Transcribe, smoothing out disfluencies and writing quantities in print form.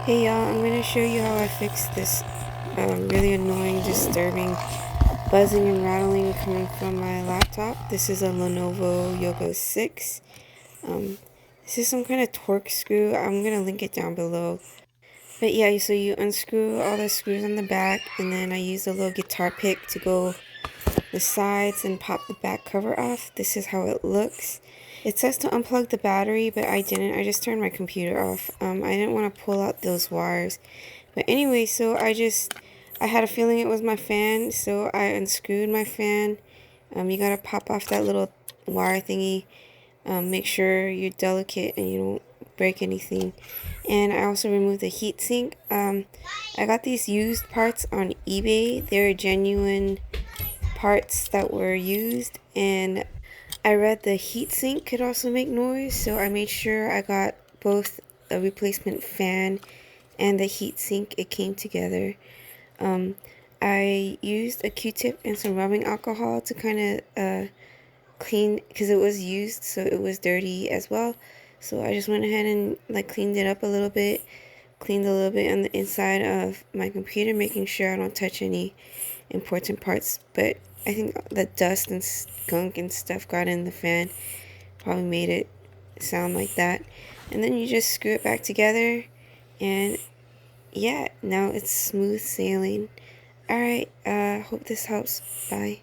Hey y'all, I'm going to show you how I fixed this really annoying, disturbing buzzing and rattling coming from my laptop. This is a Lenovo Yoga 6. Um, this is some kind of torque screw. I'm going to link it down below. But yeah, so you unscrew all the screws on the back, and then I use a little guitar pick to go the sides and pop the back cover off. This is how it looks. It says to unplug the battery, but I didn't. I just turned my computer off. I didn't want to pull out those wires. But anyway, so I had a feeling it was my fan, so I unscrewed my fan. You gotta pop off that little wire thingy. Make sure you're delicate and you don't break anything. And I also removed the heat sink. I got these used parts on eBay. They're genuine parts that were used, and I read the heatsink could also make noise, so I made sure I got both a replacement fan and the heatsink. It came together. I used a Q-tip and some rubbing alcohol to kind of clean, because it was used, so it was dirty as well. So I just went ahead and cleaned it up a little bit, cleaned a little bit on the inside of my computer, making sure I don't touch any important parts. But I think the dust and skunk and stuff got in the fan, probably made it sound like that. And then you just screw it back together, and yeah, now it's smooth sailing. Alright, hope this helps. Bye.